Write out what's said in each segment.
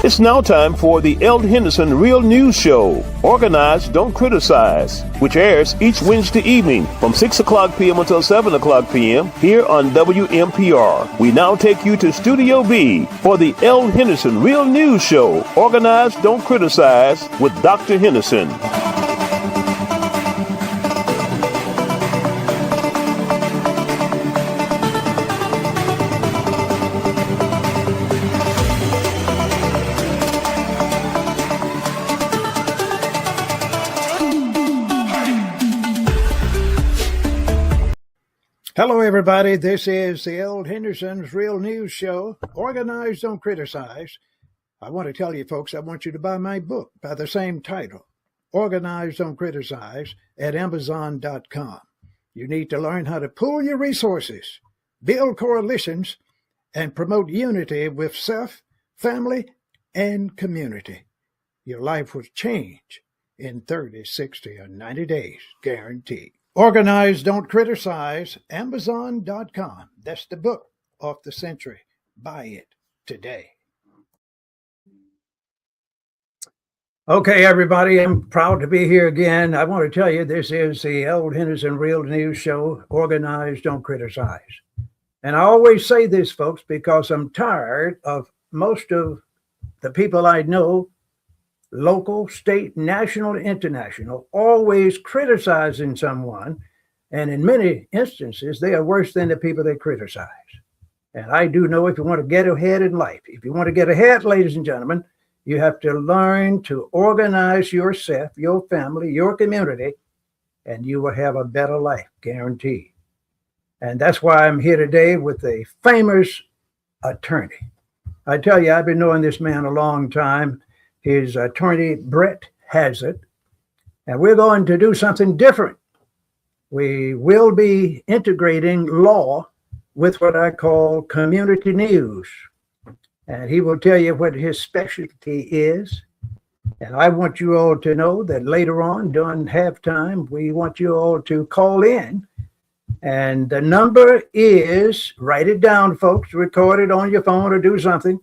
It's now time for the Eld Henderson Real News Show, Organize, Don't Criticize, which airs each Wednesday evening from 6 o'clock p.m. until 7 o'clock p.m. here on WMPR. We now take you to Studio B for the Eld Henderson Real News Show, Organize, Don't Criticize with Dr. Henderson. Hello, everybody. This is the Eld Henderson's Real News Show, Organize, Don't Criticize. I want to tell you, folks, I want you to buy my book by the same title, Organize, Don't Criticize, at Amazon.com. You need to learn how to pool your resources, build coalitions, and promote unity with self, family, and community. Your life will change in 30, 60, or 90 days, guaranteed. Organize, Don't Criticize, Amazon.com. That's the book of the century. Buy it today. Okay, everybody, I'm proud to be here again. I want to tell you this is the Eld Henderson Real News Show, Organize, Don't Criticize. And I always say this, folks, because I'm tired of most of the people I know, local, state, national, international, always criticizing someone. And in many instances, they are worse than the people they criticize. And I do know if you want to get ahead in life, if you want to get ahead, ladies and gentlemen, you have to learn to organize yourself, your family, your community, and you will have a better life, guaranteed. And that's why I'm here today with a famous attorney. I tell you, I've been knowing this man a long time. His attorney, Brett Hazard, and we're going to do something different. We will be integrating law with what I call community news, and he will tell you what his specialty is. And I want you all to know that later on during halftime, we want you all to call in, and the number is, write it down, folks, record it on your phone or do something,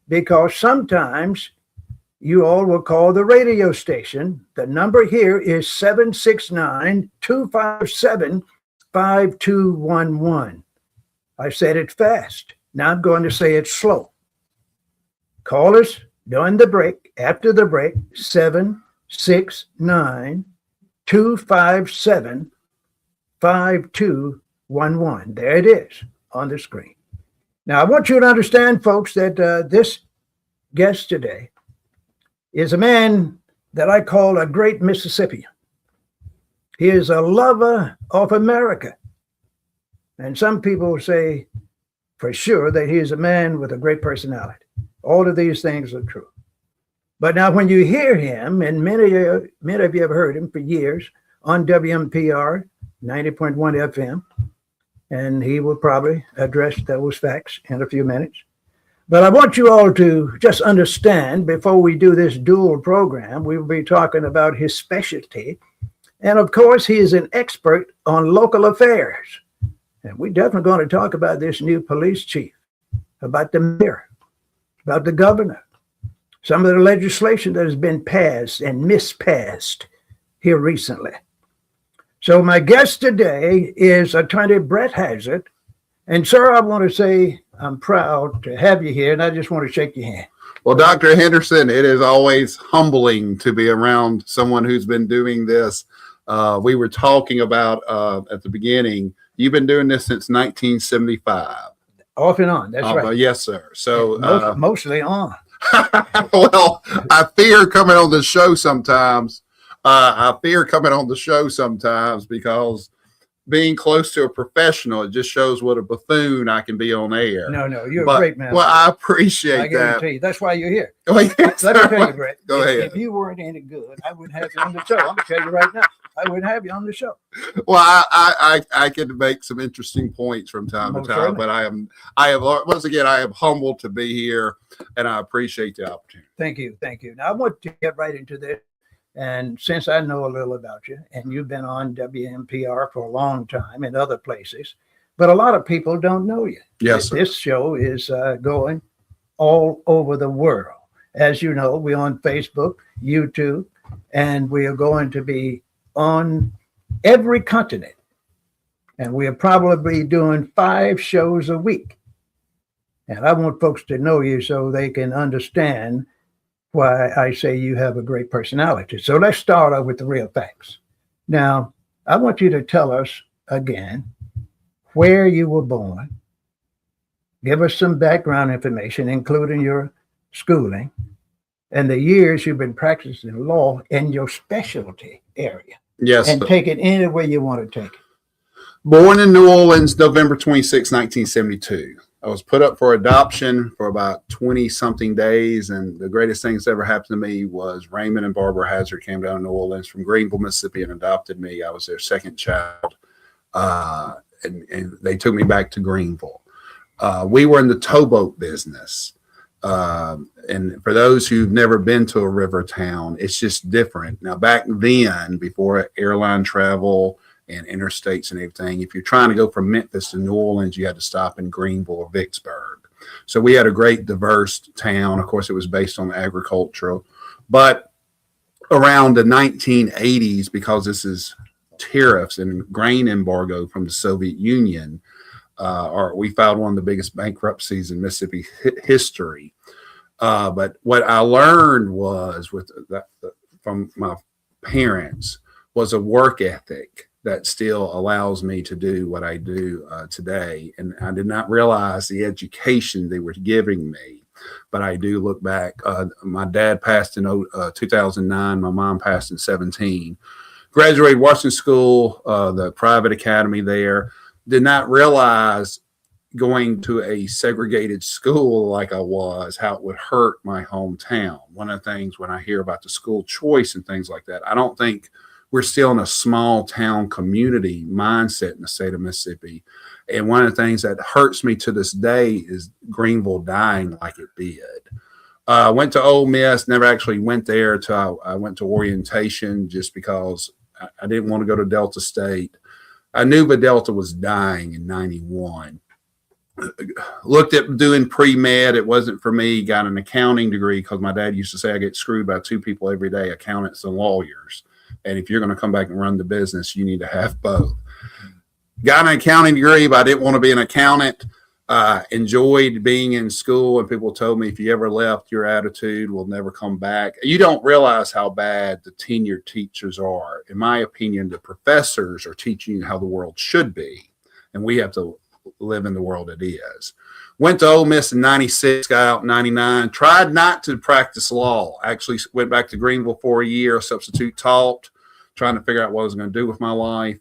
because sometimes you all will call the radio station. The number here is 769-257-5211. I said it fast. Now I'm going to say it slow. Call us during the break, after the break, 769-257-5211. There it is on the screen. Now, I want you to understand, folks, that this guest today is a man that I call a great Mississippian. He is a lover of America. And some people say for sure that he is a man with a great personality. All of these things are true. But now when you hear him, and many of you have heard him for years on WMPR 90.1 FM, and he will probably address those facts in a few minutes. But I want you all to just understand, before we do this dual program, we will be talking about his specialty. And of course, he is an expert on local affairs. And we're definitely going to talk about this new police chief, about the mayor, about the governor, some of the legislation that has been passed and mispassed here recently. So my guest today is Attorney Brett Hazard. And sir, I want to say I'm proud to have you here, and I just want to shake your hand. Well, Dr. Henderson, it is always humbling to be around someone who's been doing this. We were talking about at the beginning, you've been doing this since 1975. Off and on, that's right. Yes, sir. So mostly on. Well, I fear coming on the show sometimes. Because being close to a professional, it just shows what a buffoon I can be on air. No, you're a great man. Well, I appreciate that. I guarantee you. That's why you're here. Well, yes, Let me tell you, Brett. Go ahead. If you weren't any good, I wouldn't have you on the show. I'm going to tell you right now. I wouldn't have you on the show. Well, I can make some interesting points from time to time, certainly. but I am once again, I am humbled to be here, and I appreciate the opportunity. Thank you. Now, I want to get right into this. And since I know a little about you, and you've been on WMPR for a long time in other places, but a lot of people don't know you. Yes, sir. This show is going all over the world. As you know, we're on Facebook, YouTube, and we are going to be on every continent. And we are probably doing 5 shows a week. And I want folks to know you so they can understand why I say you have a great personality. So let's start off with the real facts. Now, I want you to tell us again where you were born. Give us some background information, including your schooling and the years you've been practicing law in your specialty area. Yes. And take it any way you want to take it. Born in New Orleans, November 26, 1972. I was put up for adoption for about 20 something days. And the greatest thing that's ever happened to me was Raymond and Barbara Hazard came down to New Orleans from Greenville, Mississippi and adopted me. I was their second child. And they took me back to Greenville. We were in the towboat business. And for those who've never been to a river town, it's just different. Now, back then, before airline travel and interstates and everything, if you're trying to go from Memphis to New Orleans, you had to stop in Greenville or Vicksburg. So we had a great diverse town. Of course, it was based on agriculture. But around the 1980s, because this is tariffs and grain embargo from the Soviet Union, we filed one of the biggest bankruptcies in Mississippi history. But what I learned was from my parents was a work ethic that still allows me to do what I do today. And I did not realize the education they were giving me. But I do look back. My dad passed in 2009. My mom passed in 2017. Graduated Washington School, the private academy there. Did not realize going to a segregated school like I was, how it would hurt my hometown. One of the things when I hear about the school choice and things like that, I don't think we're still in a small town community mindset in the state of Mississippi. And one of the things that hurts me to this day is Greenville dying like it did. Went to Ole Miss, never actually went there until I went to orientation just because I didn't want to go to Delta State. I knew the Delta was dying in 91. Looked at doing pre-med. It wasn't for me. Got an accounting degree because my dad used to say I get screwed by 2 people every day, accountants and lawyers. And if you're going to come back and run the business, you need to have both. Got an accounting degree, but I didn't want to be an accountant. Enjoyed being in school, and people told me if you ever left, your attitude will never come back. You don't realize how bad the tenured teachers are. In my opinion, the professors are teaching you how the world should be, and we have to live in the world it is. Went to Ole Miss in 96, got out in 99, tried not to practice law. Actually went back to Greenville for a year, substitute taught, trying to figure out what I was going to do with my life.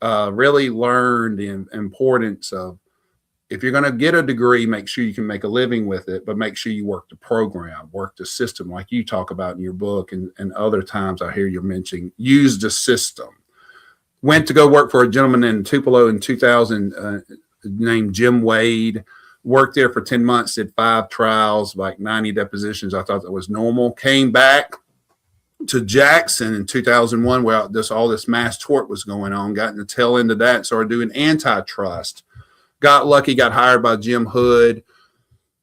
Really learned the importance of, if you're going to get a degree, make sure you can make a living with it, but make sure you work the program, work the system like you talk about in your book, and other times I hear you mentioning, use the system. Went to go work for a gentleman in Tupelo in 2000 named Jim Wade. Worked there for 10 months, did 5 trials, like 90 depositions. I thought that was normal. Came back to Jackson in 2001 where all this mass tort was going on. Got in the tail end of that, started doing antitrust. Got lucky, got hired by Jim Hood.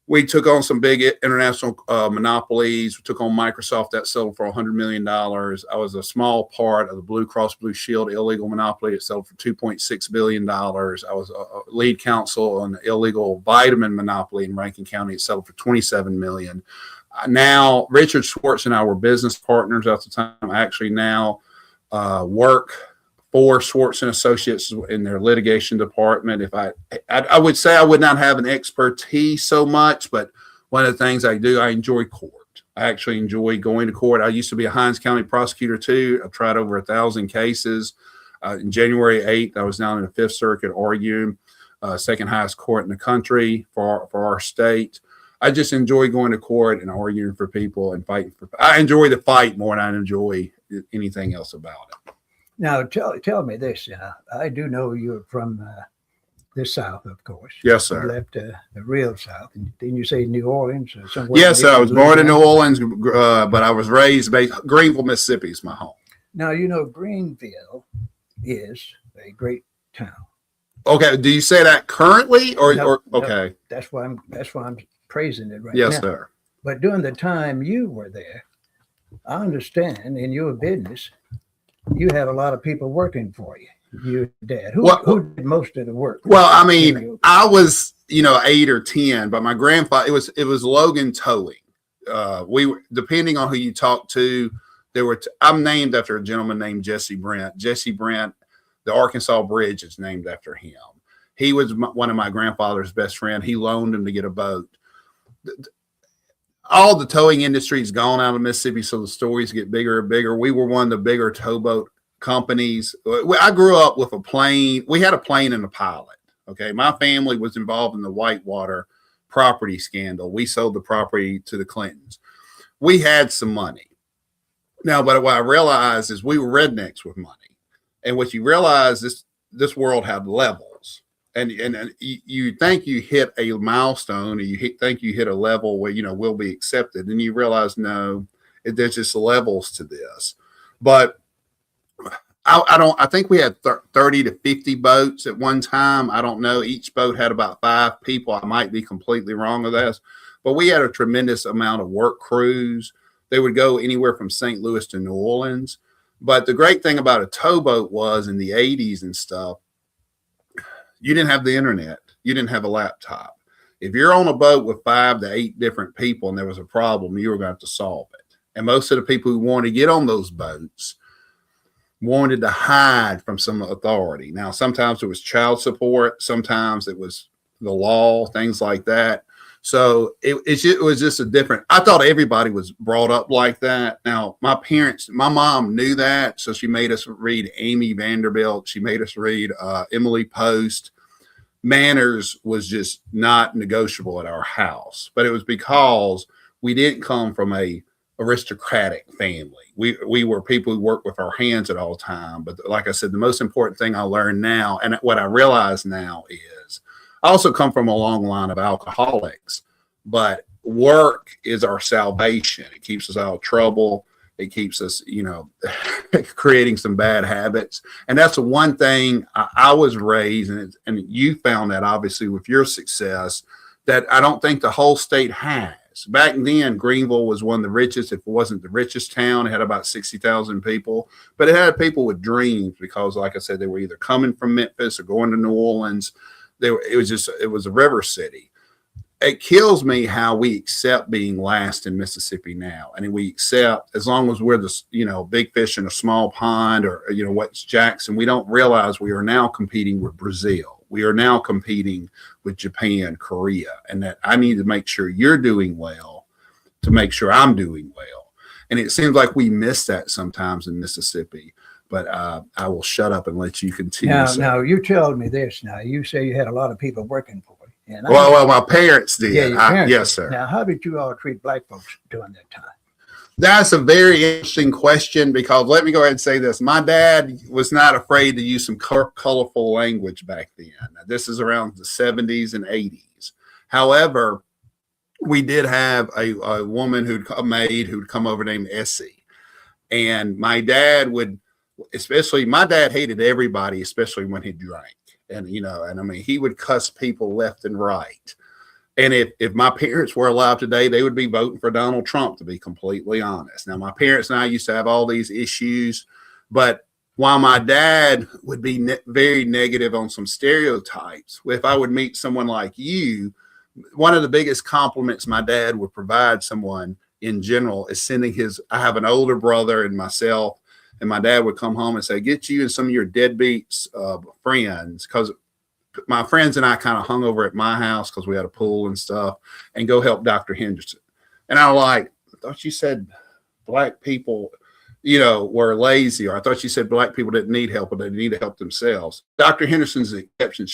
We took on some big international monopolies. We took on Microsoft that sold for $100 million. I was a small part of the Blue Cross Blue Shield illegal monopoly. It sold for $2.6 billion. I was a lead counsel on the illegal vitamin monopoly in Rankin County. It sold for $27 million. Now, Richard Schwartz and I were business partners at the time. I actually now work for Schwartz and Associates in their litigation department. If I would say I would not have an expertise so much, but one of the things I do, I enjoy court. I actually enjoy going to court. I used to be a Hinds County prosecutor too. I tried over 1,000 cases. In January 8th, I was down in the 5th Circuit arguing, second highest court in the country for our state. I just enjoy going to court and arguing for people and fighting for. I enjoy the fight more than I enjoy anything else about it. Now, tell me this. I do know you're from the South, of course. Yes, sir. You left the real South. And didn't you say New Orleans or somewhere? Yes, sir. I was born in New Orleans, but I was raised Greenville, Mississippi is my home. Now, Greenville is a great town. Okay. Do you say that currently or okay? No, that's why I'm praising it right Yes, now. sir. But during the time you were there, I understand in your business, you have a lot of people working for you. Your dad, who did most of the work? Well, I mean, I was 8 or 10, but my grandfather, it was Logan Towing. We were, depending on who you talk to, there were. I'm named after a gentleman named Jesse Brent. Jesse Brent, the Arkansas Bridge is named after him. He was one of my grandfather's best friend. He loaned him to get a boat. All the towing industry's gone out of Mississippi, so the stories get bigger and bigger. We were one of the bigger towboat companies. I grew up with a plane. We had a plane and a pilot. Okay. My family was involved in the Whitewater property scandal. We sold the property to the Clintons. We had some money. Now, but what I realized is we were rednecks with money. And what you realize is this world had levels. And you think you hit a milestone, or think you hit a level where, will be accepted. And you realize, no, there's just levels to this. But I think we had 30 to 50 boats at one time. I don't know. Each boat had about 5 people. I might be completely wrong with this, but we had a tremendous amount of work crews. They would go anywhere from St. Louis to New Orleans. But the great thing about a towboat was in the 80s and stuff, you didn't have the internet. You didn't have a laptop. If you're on a boat with 5 to 8 different people and there was a problem, you were going to have to solve it. And most of the people who wanted to get on those boats wanted to hide from some authority. Now, sometimes it was child support. Sometimes it was the law, things like that. So it was just a different, I thought everybody was brought up like that. Now, my mom knew that. So she made us read Amy Vanderbilt. She made us read Emily Post. Manners was just not negotiable at our house, but it was because we didn't come from a aristocratic family. We were people who worked with our hands at all time. But like I said, the most important thing I learned now, and what I realize now, is I also come from a long line of alcoholics, but work is our salvation. It keeps us out of trouble. It keeps us, creating some bad habits. And that's the one thing I was raised, and you found that obviously with your success, that I don't think the whole state has. Back then, Greenville was one of the richest, if it wasn't the richest town. It had about 60,000 people, but it had people with dreams because, like I said, they were either coming from Memphis or going to New Orleans. It was a river city. It kills me how we accept being last in Mississippi now. And we accept, as long as we're the, big fish in a small pond, or, what's Jackson, we don't realize we are now competing with Brazil. We are now competing with Japan, Korea, and that I need to make sure you're doing well to make sure I'm doing well. And it seems like we miss that sometimes in Mississippi, but I will shut up and let you continue. Now you told me this. Now you say you had a lot of people working for you. And well, my parents did. Yeah, your parents yes, did. sir. Now, how did you all treat black folks during that time? That's a very interesting question, because let me go ahead and say this. My dad was not afraid to use some colorful language back then. Now, this is around the 70s and 80s. However, we did have a woman a maid who'd come over named Essie. And my dad my dad hated everybody, especially when he drank. And, he would cuss people left and right. And if my parents were alive today, they would be voting for Donald Trump, to be completely honest. Now, my parents and I used to have all these issues, but while my dad would be very negative on some stereotypes, if I would meet someone like you, one of the biggest compliments my dad would provide someone in general is I have an older brother and myself, and my dad would come home and say, get you and some of your deadbeats friends, because my friends and I kind of hung over at my house because we had a pool and stuff, and go help Dr. Henderson. And I thought you said black people, were lazy, or I thought you said black people didn't need help, but they need to help themselves. Dr. Henderson's the exception.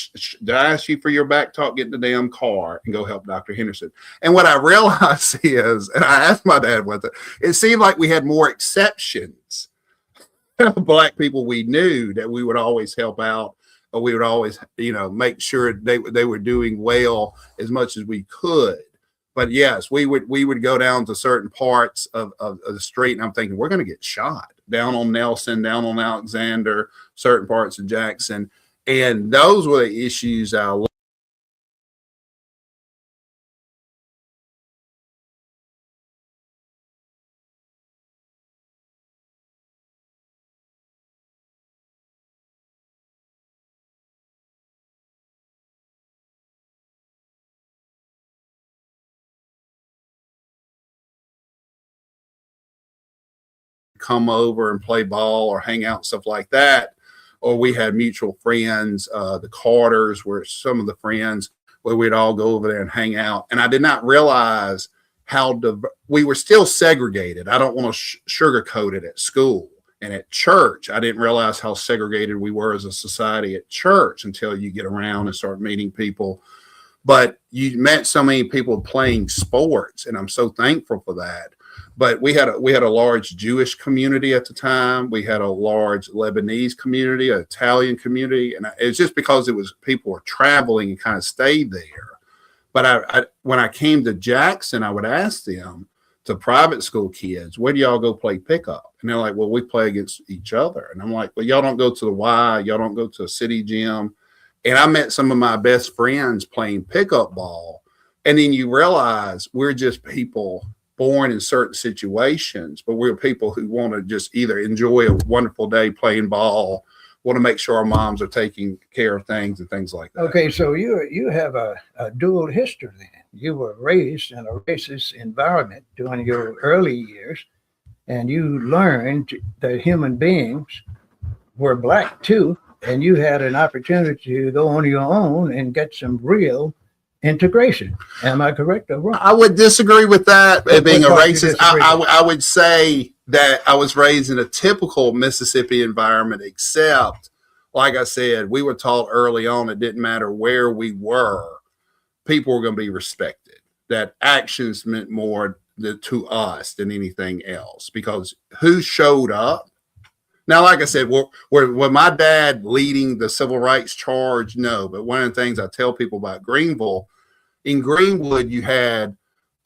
Did I ask you for your back talk? Get in the damn car and go help Dr. Henderson. And what I realized is, and I asked my dad it seemed like we had more exceptions black people we knew that we would always help out, or we would always, make sure they were doing well as much as we could. But yes, we would go down to certain parts of the street, and I'm thinking, we're going to get shot down on Nelson, down on Alexander, certain parts of Jackson. And those were the issues I come over and play ball or hang out and stuff like that. Or we had mutual friends, the Carters were some of the friends where we'd all go over there and hang out. And I did not realize how we were still segregated. I don't want to sugarcoat it at school and at church. I didn't realize how segregated we were as a society at church until you get around and start meeting people. But you met so many people playing sports, and I'm so thankful for that. But we had a large Jewish community at the time. We had a large Lebanese community, an Italian community, and it's just because it was people were traveling and kind of stayed there. But when I came to Jackson, I would ask them, to private school kids, where do y'all go play pickup? And they're like, well, we play against each other. And I'm like, well, y'all don't go to the Y, y'all don't go to a city gym. And I met some of my best friends playing pickup ball. And then you realize we're just people born in certain situations, but we're people who want to just either enjoy a wonderful day playing ball, want to make sure our moms are taking care of things and things like that. Okay, so you have a dual history then. You were raised in a racist environment during your early years, and you learned that human beings were black too, and you had an opportunity to go on your own and get some real integration. Am I correct or wrong? I would disagree with that. Being a racist, I would say that I was raised in a typical Mississippi environment, except, like I said, we were taught early on it didn't matter where we were, people were going to be respected. That actions meant more to us than anything else, because who showed up? Now, like I said, were my dad leading the civil rights charge? No. But one of the things I tell people about Greenville, in Greenwood, you had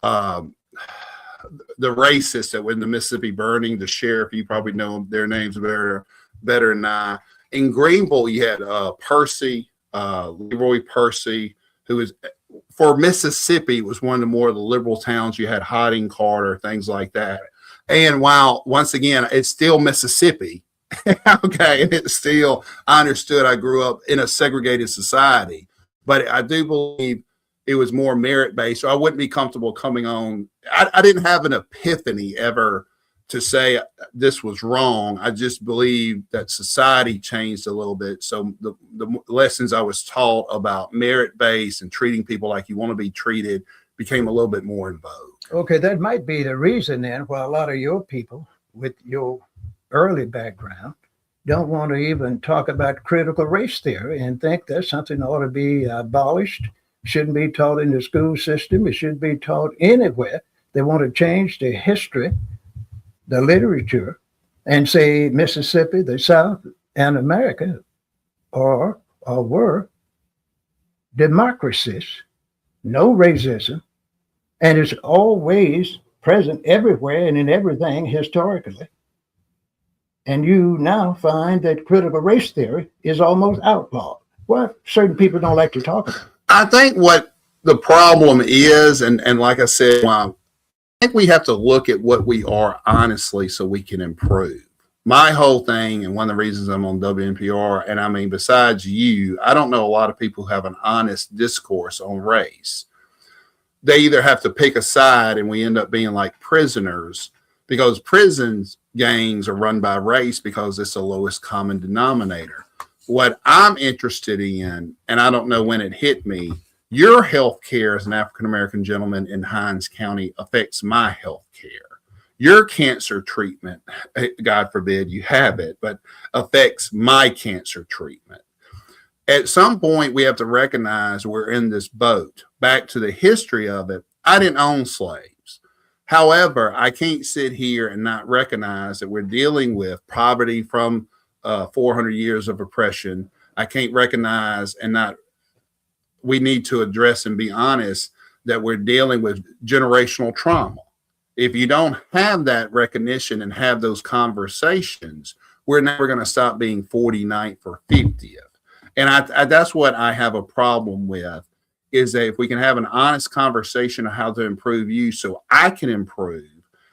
the racists that were in the Mississippi burning, the sheriff, you probably know their names better than I. In Greenville, you had Percy, Leroy Percy, who was, for Mississippi, was one of the more of the liberal towns. You had Harding Carter, things like that. And while, once again, it's still Mississippi, okay, and it's still, I understood I grew up in a segregated society, but I do believe it was more merit-based, so I wouldn't be comfortable coming on. I didn't have an epiphany ever to say this was wrong. I just believe that society changed a little bit. So the lessons I was taught about merit-based and treating people like you want to be treated became a little bit more in vogue. Okay, that might be the reason then why a lot of your people with your early background don't want to even talk about critical race theory and think that's something that ought to be abolished, shouldn't be taught in the school system, it should be taught anywhere. They want to change the history, the literature, and say Mississippi, the South, and America were democracies, no racism, and it's always present everywhere and in everything historically. And you now find that critical race theory is almost outlawed. Well, certain people don't like to talk about it. I think what the problem is, and like I said, I think we have to look at what we are honestly so we can improve. My whole thing, and one of the reasons I'm on WNPR, and I mean, besides you, I don't know a lot of people who have an honest discourse on race. They either have to pick a side and we end up being like prisoners, because prisons gangs are run by race because it's the lowest common denominator. What I'm interested in, and I don't know when it hit me, your health care as an African-American gentleman in Hinds County affects my health care. Your cancer treatment, God forbid you have it, but affects my cancer treatment. At some point, we have to recognize we're in this boat. Back to the history of it, I didn't own slaves. However, I can't sit here and not recognize that we're dealing with poverty from 400 years of oppression. I can't recognize we need to address and be honest that we're dealing with generational trauma. If you don't have that recognition and have those conversations, we're never going to stop being 49th or 50th. And I that's what I have a problem with, is that if we can have an honest conversation of how to improve you so I can improve,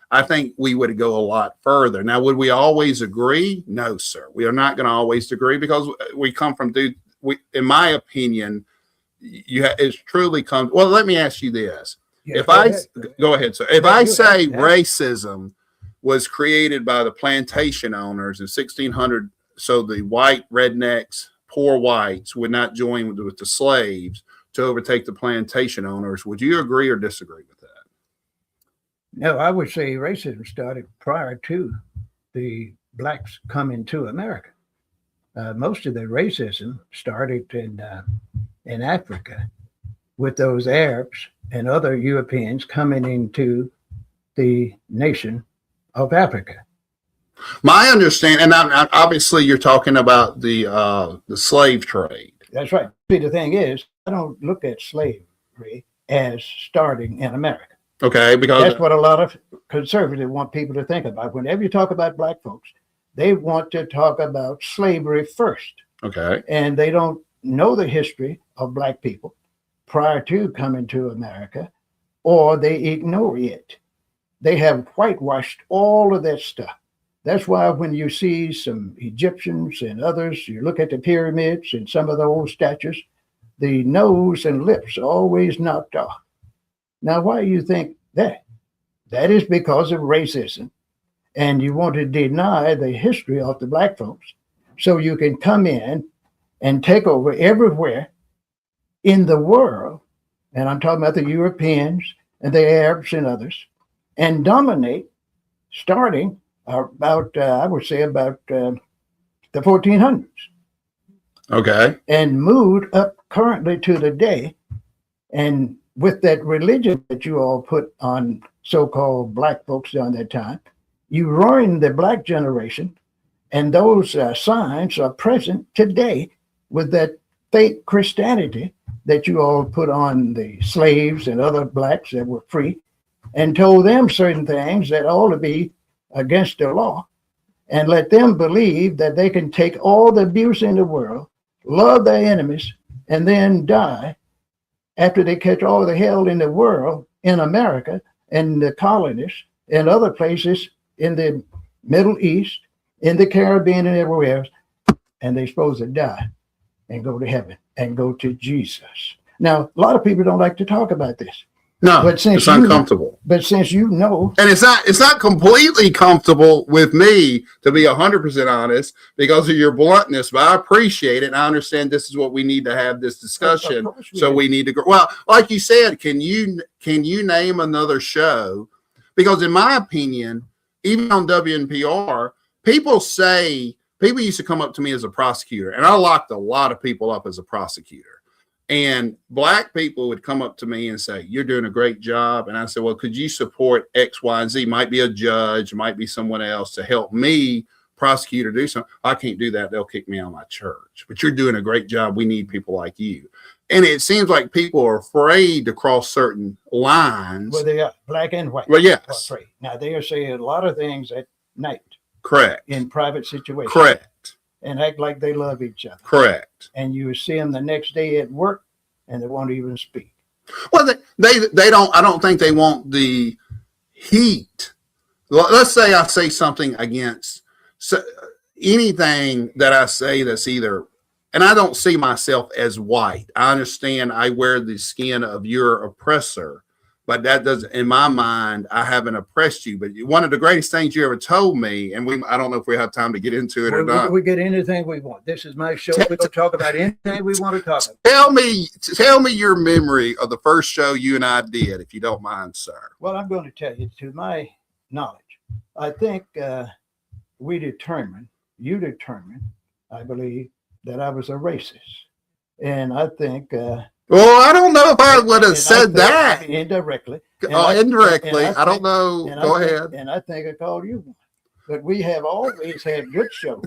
I think we would go a lot further. Now, would we always agree? No, sir. We are not going to always agree, because we come from, in my opinion, it's truly comes. Well, let me ask you this. Yeah, Go ahead, sir. If I say racism was created by the plantation owners in 1600. So the white rednecks, poor whites, would not join with the slaves to overtake the plantation owners. Would you agree or disagree with that? No, I would say racism started prior to the blacks coming to America. Most of the racism started in Africa with those Arabs and other Europeans coming into the nation of Africa. My understanding, and obviously you're talking about the slave trade. That's right. See, the thing is, I don't look at slavery as starting in America. Okay, because that's what a lot of conservatives want people to think about. Whenever you talk about black folks, they want to talk about slavery first. Okay. And they don't know the history of black people prior to coming to America, or they ignore it. They have whitewashed all of that stuff. That's why when you see some Egyptians and others, you look at the pyramids and some of the old statues, the nose and lips are always knocked off. Now, why do you think that? That is because of racism. And you want to deny the history of the black folks so you can come in and take over everywhere in the world. And I'm talking about the Europeans and the Arabs and others, and dominate starting about, I would say, about the 1400s. Okay. And moved up currently to the day. And with that religion that you all put on so-called black folks during that time, you ruined the black generation. And those signs are present today with that fake Christianity that you all put on the slaves and other blacks that were free, and told them certain things that ought to be against the law, and let them believe that they can take all the abuse in the world, love their enemies, and then die after they catch all the hell in the world in America and the colonies and other places in the Middle East, in the Caribbean and everywhere else, and they're supposed to die and go to heaven and go to Jesus. Now, a lot of people don't like to talk about this. No, but since it's uncomfortable. But since you know, and it's not completely comfortable with me, to be 100% honest, because of your bluntness. But I appreciate it, and I understand this is what we need to have this discussion. So we need to go. Well, like you said, can you name another show? Because in my opinion, even on WNPR, people used to come up to me as a prosecutor, and I locked a lot of people up as a prosecutor. And black people would come up to me and say, "You're doing a great job." And I said, "Well, could you support X, Y, and Z? Might be a judge, might be someone else to help me prosecute or do something." "I can't do that. They'll kick me out of my church. But you're doing a great job. We need people like you." And it seems like people are afraid to cross certain lines. Well, they are black and white. Well, yes. Now, they are saying a lot of things at night. Correct. In private situations. Correct. And act like they love each other. Correct. And you see them the next day at work, and they won't even speak. Well, they don't. I don't think they want the heat. Let's say I say something against anything that I say that's either, and I don't see myself as white. I understand I wear the skin of your oppressor, but that doesn't, in my mind, I haven't oppressed you. But one of the greatest things you ever told me, and I don't know if we have time to get into it or not. We get anything we want. This is my show. We can talk about anything we want to talk about. Tell me your memory of the first show you and I did, if you don't mind, sir. Well, I'm going to tell you, to my knowledge, I think you determined, I believe, that I was a racist. And I think... well, I don't know if I would have said that. Indirectly. Indirectly. I don't know. Go ahead. And I think I called you one. But we have always had good shows.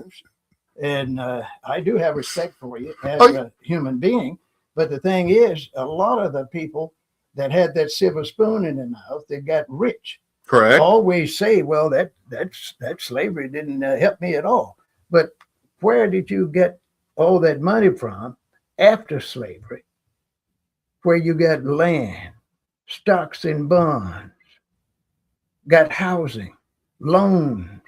And I do have respect for you as a human being. But the thing is, a lot of the people that had that silver spoon in their mouth, they got rich. Correct. Always say, well, that slavery didn't help me at all. But where did you get all that money from after slavery? Where you got land, stocks and bonds, got housing, loans,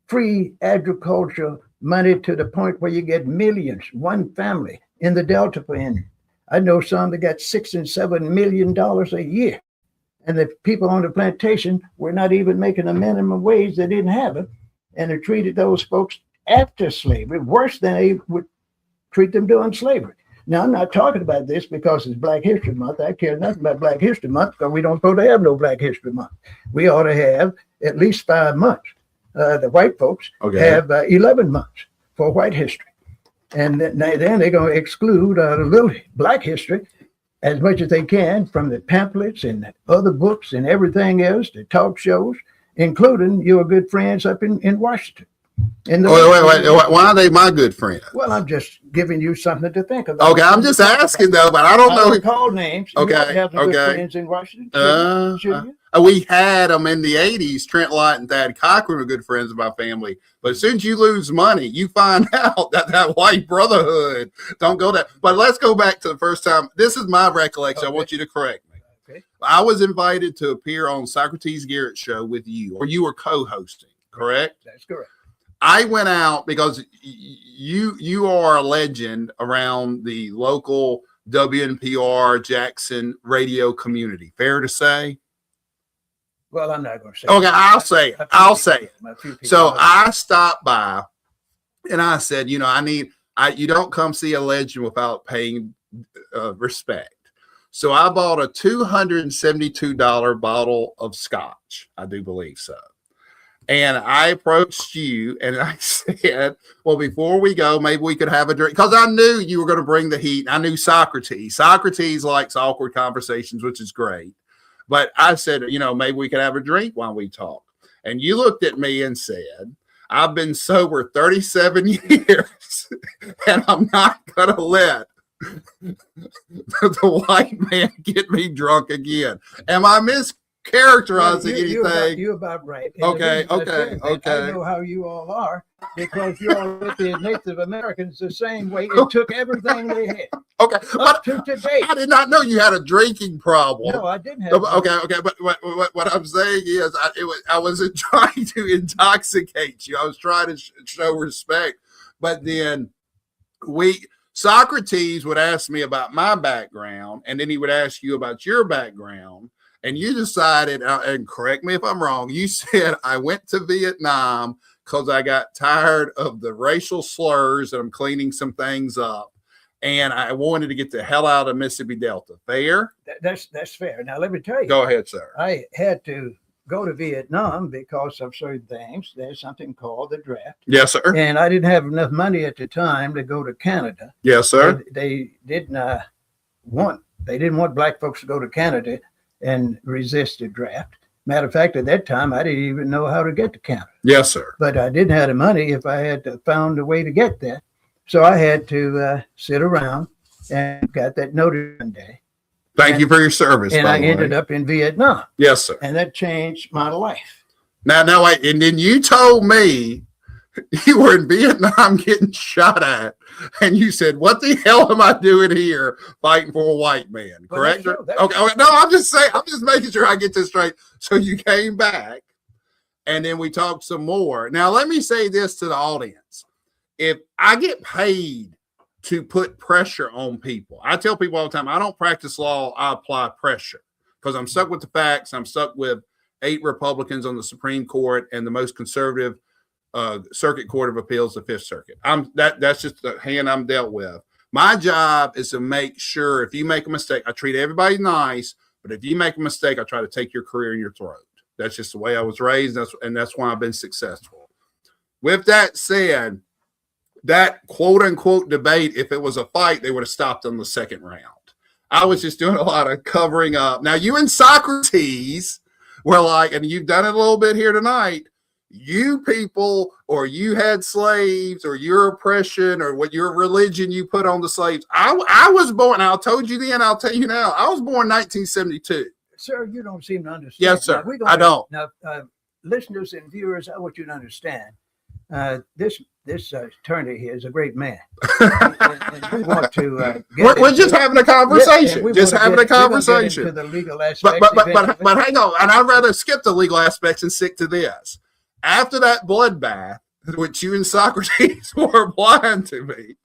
free agriculture money to the point where you get millions, one family in the Delta. I know some that got $6 and $7 million a year. And the people on the plantation were not even making a minimum wage. They didn't have it. And they treated those folks after slavery worse than they would treat them during slavery. Now, I'm not talking about this because it's Black History Month. I care nothing about Black History Month because we don't supposed to have no Black History Month. We ought to have at least 5 months. The white folks have 11 months for white history. And then they're going to exclude the little Black history as much as they can from the pamphlets and the other books and everything else, the talk shows, including your good friends up in Washington. Wait. Why are they my good friends? Well, I'm just giving you something to think about. Okay, I'm just asking though, but I don't know. Call names. Okay, you have some good friends in Washington. Shouldn't you? We had them in the 80s. Trent Lott and Thad Cochran were good friends of my family. But as soon as you lose money, you find out that white brotherhood don't go there. But let's go back to the first time. This is my recollection. Okay. I want you to correct me. Okay. I was invited to appear on Socrates Garrett's show with you, or you were co-hosting, correct? That's correct. I went out because you are a legend around the local WNPR Jackson radio community. Fair to say? Well, I'm not going to say. Okay, I'll say it. So I stopped by and I said, you don't come see a legend without paying respect. So I bought a $272 bottle of scotch. I do believe so. And I approached you and I said, well, before we go, maybe we could have a drink. Because I knew you were going to bring the heat. I knew Socrates. Socrates likes awkward conversations, which is great. But I said, maybe we could have a drink while we talk. And you looked at me and said, I've been sober 37 years and I'm not going to let the white man get me drunk again. Am I mischaracterizing anything? You're about right. Okay. I know how you all are because you all with the Native Americans the same way. It took everything they had. Okay, up to today. I did not know you had a drinking problem. No, I didn't have. Okay. But what I'm saying is, I wasn't trying to intoxicate you. I was trying to show respect. But then Socrates would ask me about my background, and then he would ask you about your background. And you decided, and correct me if I'm wrong, you said, I went to Vietnam because I got tired of the racial slurs and I'm cleaning some things up. And I wanted to get the hell out of Mississippi Delta. Fair? That's fair. Now, let me tell you. Go ahead, sir. I had to go to Vietnam because of certain things. There's something called the draft. Yes, sir. And I didn't have enough money at the time to go to Canada. Yes, sir. They didn't want black folks to go to Canada and resist the draft. Matter of fact, at that time, I didn't even know how to get to Canada. Yes, sir. But I didn't have the money if I had found a way to get there. So I had to sit around and got that notice one day. Thank you for your service. And I ended up in Vietnam. Yes, sir. And that changed my life. Now, wait. And then you told me you were in Vietnam getting shot at, and you said, "What the hell am I doing here, fighting for a white man?" Correct? Okay. No, I'm just saying. I'm just making sure I get this straight. So you came back, and then we talked some more. Now, let me say this to the audience: if I get paid to put pressure on people, I tell people all the time, I don't practice law. I apply pressure because I'm stuck with the facts. I'm stuck with 8 Republicans on the Supreme Court and the most conservative Circuit Court of Appeals, the Fifth Circuit. That's just the hand I'm dealt with. My job is to make sure if you make a mistake, I treat everybody nice, but if you make a mistake, I try to take your career in your throat. That's just the way I was raised, and that's why I've been successful. With that said, that quote unquote debate, if it was a fight, they would have stopped on the second round. I was just doing a lot of covering up. Now, you and Socrates were like, and you've done it a little bit here tonight, you people, or you had slaves, or your oppression, or what your religion you put on the slaves. I was born, I told you then, I'll tell you now, I was born 1972. Sir, you don't seem to understand. Yes, sir. I don't. Now, listeners and viewers, I want you to understand. This attorney here is a great man. and we want to. We're just having a conversation. Just having a conversation. To the legal aspects. But hang on, and I'd rather skip the legal aspects and stick to this. After that bloodbath, which you and Socrates were blind to me,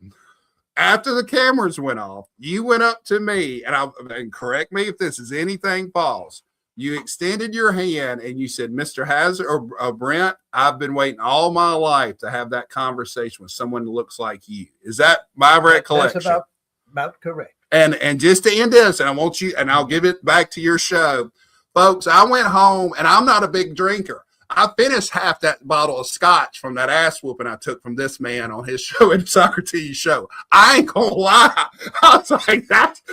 after the cameras went off, you went up to me, and correct me if this is anything false. You extended your hand and you said, Mr. Hazard or Brent, I've been waiting all my life to have that conversation with someone who looks like you. Is that my recollection? That's about correct. And just to end this, and I want you, and I'll give it back to your show, folks. I went home, and I'm not a big drinker. I finished half that bottle of scotch from that ass whooping I took from this man on his show at Socrates show. I ain't gonna lie. I was like, that's.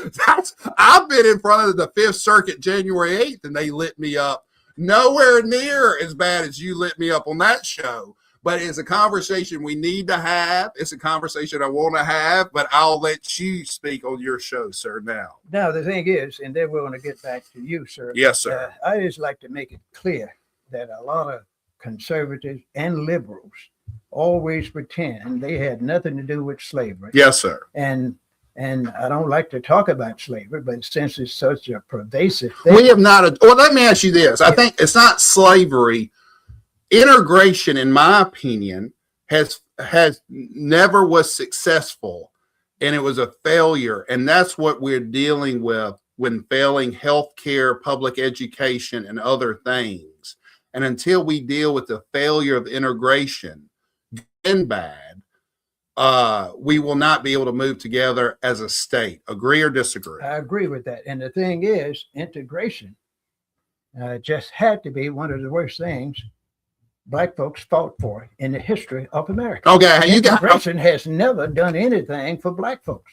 I've been in front of the Fifth Circuit January 8th, and they lit me up nowhere near as bad as you lit me up on that show. But it's a conversation we need to have. It's a conversation I want to have, but I'll let you speak on your show, sir, now. Now, the thing is, and then we're going to get back to you, sir. Yes, sir. I just like to make it clear that a lot of conservatives and liberals always pretend they had nothing to do with slavery. Yes, sir. And I don't like to talk about slavery, but since it's such a pervasive thing. We have not, well, let me ask you this. I think it's not slavery. Integration, in my opinion, has never was successful, and it was a failure. And that's what we're dealing with when failing healthcare, public education, and other things. And until we deal with the failure of integration, good and bad, we will not be able to move together as a state. Agree or disagree? I agree with that. And the thing is, integration just had to be one of the worst things Black folks fought for in the history of America. Okay, integration has never done anything for Black folks.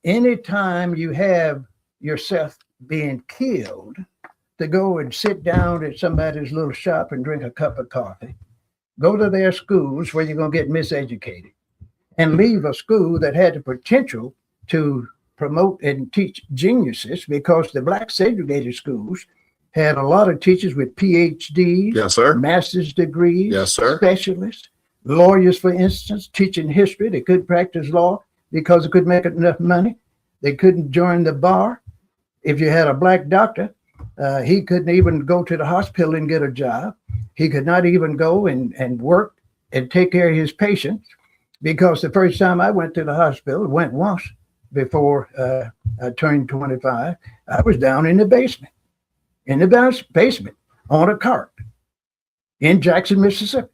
Anytime you have yourself being killed to go and sit down at somebody's little shop and drink a cup of coffee, go to their schools where you're going to get miseducated, and leave a school that had the potential to promote and teach geniuses, because the Black segregated schools had a lot of teachers with PhDs, yes, sir, master's degrees, yes, sir, specialists, lawyers, for instance, teaching history. They couldn't practice law because they couldn't make enough money. They couldn't join the bar. If you had a Black doctor, he couldn't even go to the hospital and get a job. He could not even go and work and take care of his patients, because the first time I went to the hospital, went once before I turned 25, I was down in the basement. In the basement on a cart in Jackson, Mississippi.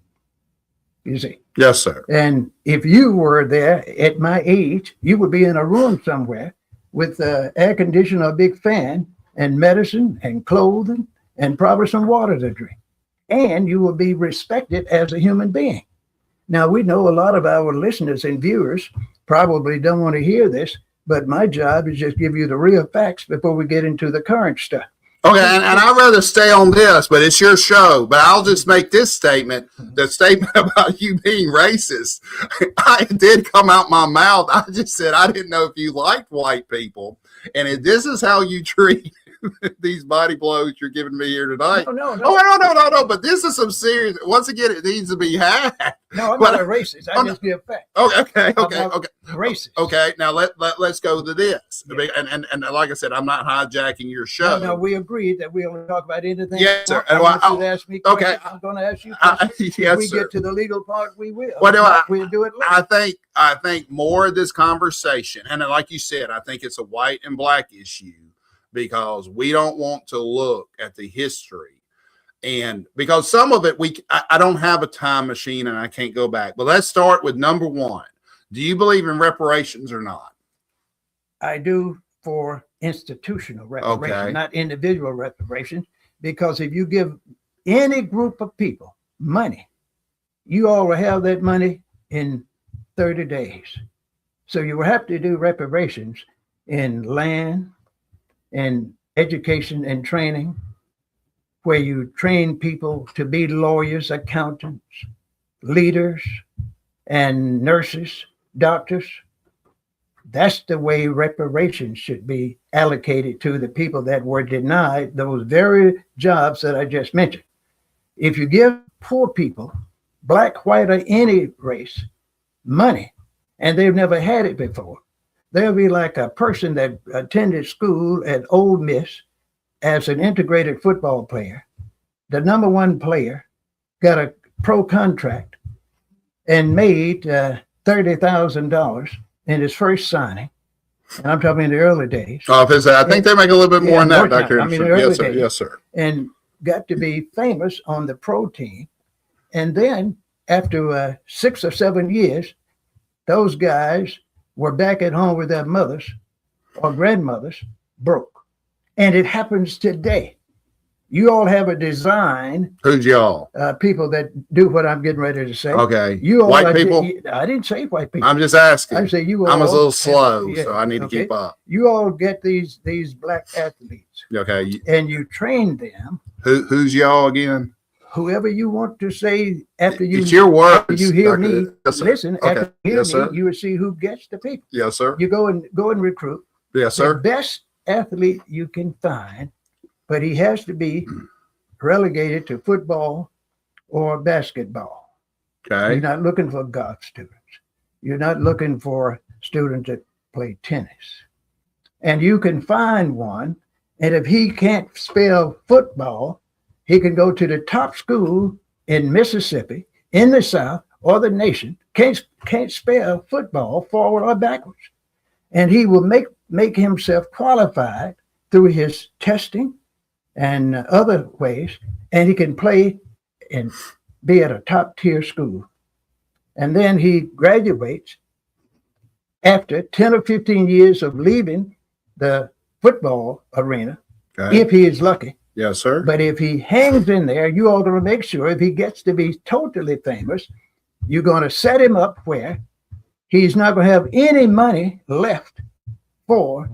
You see? Yes, sir. And if you were there at my age, you would be in a room somewhere with air conditioner, a big fan, and medicine and clothing and probably some water to drink. And you will be respected as a human being. Now, we know a lot of our listeners and viewers probably don't want to hear this, but my job is just give you the real facts before we get into the current stuff. Okay, and I'd rather stay on this, but it's your show. But I'll just make this statement, the statement about you being racist. It did come out my mouth. I just said I didn't know if you liked white people. And if this is how you treat these body blows you're giving me here tonight. No. No. But this is some serious, once again, it needs to be had. No, I'm not a racist. I just give facts. Okay. Racist. Okay, now let's go to this. Yeah. And like I said, I'm not hijacking your show. No, we agreed that we only talk about anything. Yes, sir. Ask me questions. Okay. I'm going to ask you questions. Yes, if we sir. get to the legal part, we will. Well, we'll do it later. I think more of this conversation, and like you said, I think it's a white and Black issue, because we don't want to look at the history. And because some of it, I don't have a time machine and I can't go back. But let's start with number one. Do you believe in reparations or not? I do, for institutional reparation, not individual reparation. Because if you give any group of people money, you all will have that money in 30 days. So you will have to do reparations in land and education and training, where you train people to be lawyers, accountants, leaders, and nurses, doctors. That's the way reparations should be allocated to the people that were denied those very jobs that I just mentioned. If you give poor people, Black, white, or any race, money, and they've never had it before, they'll be like a person that attended school at Ole Miss as an integrated football player. The number one player got a pro contract and made $30,000 in his first signing. And I'm talking in the early days. I think they make a little bit more than that, Dr. I mean, Henderson. Yes, sir. days, Yes, sir. and got to be famous on the pro team. And then after 6 or 7 years, those guys were back at home with their mothers or grandmothers, broke. And it happens today. You all have a design. Who's y'all? People that do what I'm getting ready to say. Okay. You all white people? I didn't say white people. I'm just asking. I say you all. I'm a little slow, yeah, so I need to keep up. You all get these black athletes. Okay. And you train them. Who's y'all again? Whoever you want to say after you. It's your words. After you hear me. Yes, listen. Okay. After you hear Yes, sir. me, you will see who gets the people. Yes, sir. You go and recruit. Yes, The sir. best athlete you can find, but he has to be relegated to football or basketball. Okay. You're not looking for golf students. You're not looking for students that play tennis. And you can find one, and if he can't spell football, he can go to the top school in Mississippi, in the South, or the nation, can't spell football forward or backwards. And he will make himself qualified through his testing and other ways, and he can play and be at a top tier school. And then he graduates after 10 or 15 years of leaving the football arena, Okay. if he is lucky. Yes, sir. But if he hangs in there, you ought to make sure if he gets to be totally famous, you're going to set him up where he's not going to have any money left for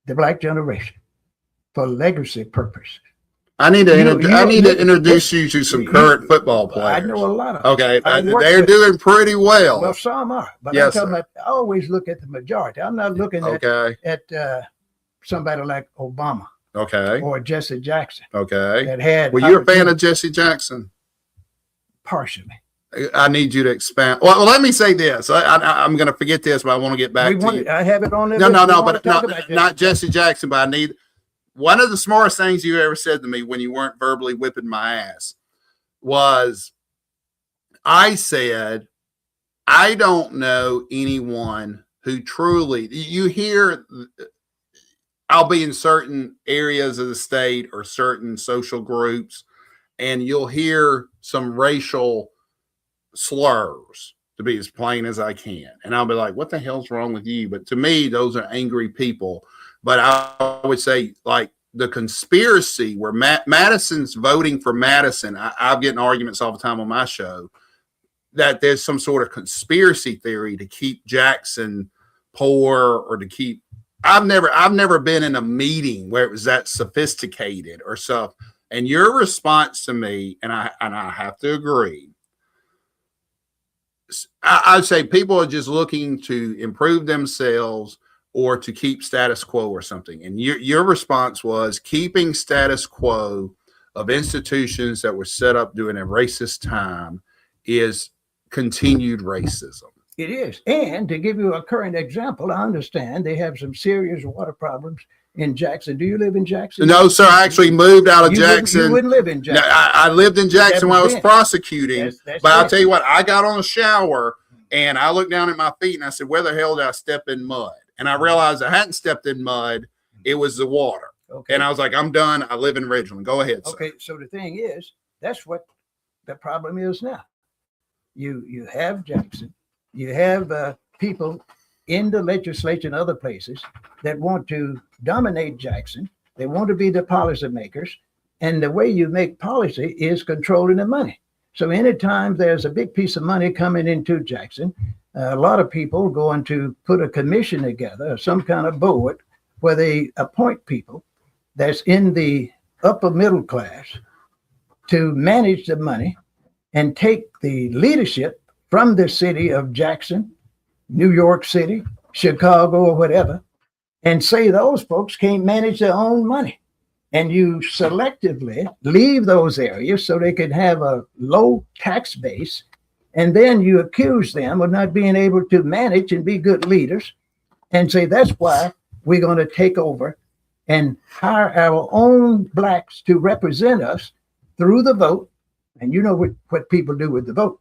the black generation, for legacy purposes. I need to introduce you to some current football I players. know a lot of Okay, I work they're with- doing pretty well. Well, some are, but Yes, I'm talking sir. about, I always look at the majority. I'm not looking Okay, at somebody like Obama okay, or Jesse Jackson okay. that had. Were you a fan of Jesse Jackson? Partially. I need you to expand. Well, let me say this. I'm going to forget this, but I want to get back to you. I have it on there. No, We but want to talk about not Jesse Jackson. But I need one of the smartest things you ever said to me when you weren't verbally whipping my ass was, I said, I don't know anyone who truly, you hear, I'll be in certain areas of the state or certain social groups, and you'll hear some racial slurs, to be as plain as I can. And I'll be like, what the hell's wrong with you? But to me, those are angry people. But I would say, like, the conspiracy where Madison's voting for Madison, I'm getting arguments all the time on my show, that there's some sort of conspiracy theory to keep Jackson poor or to keep. I've never been in a meeting where it was that sophisticated or stuff. And your response to me, and I have to agree, I'd say people are just looking to improve themselves or to keep status quo or something. And your response was keeping status quo of institutions that were set up during a racist time is continued racism. It is. And to give you a current example, I understand they have some serious water problems in Jackson. Do you live in Jackson? No, sir. I actually moved out of Jackson. You wouldn't live in Jackson. No, I lived in Jackson when I was prosecuting. That's but I'll it. tell you what, I got on a shower and I looked down at my feet and I said, where the hell did I step in mud? And I realized I hadn't stepped in mud. It was the water. Okay. And I was like, I'm done. I live in Ridgeland. Go ahead, sir. Okay, so the thing is, that's what the problem is now. You have Jackson. You have people in the legislature and other places that want to dominate Jackson. They want to be the policy makers. And the way you make policy is controlling the money. So anytime there's a big piece of money coming into Jackson, a lot of people going to put a commission together, some kind of board, where they appoint people that's in the upper middle class to manage the money and take the leadership from the city of Jackson, New York City, Chicago, or whatever, and say those folks can't manage their own money. And you selectively leave those areas so they can have a low tax base. And then you accuse them of not being able to manage and be good leaders and say, that's why we're going to take over and hire our own blacks to represent us through the vote. And you know what people do with the vote.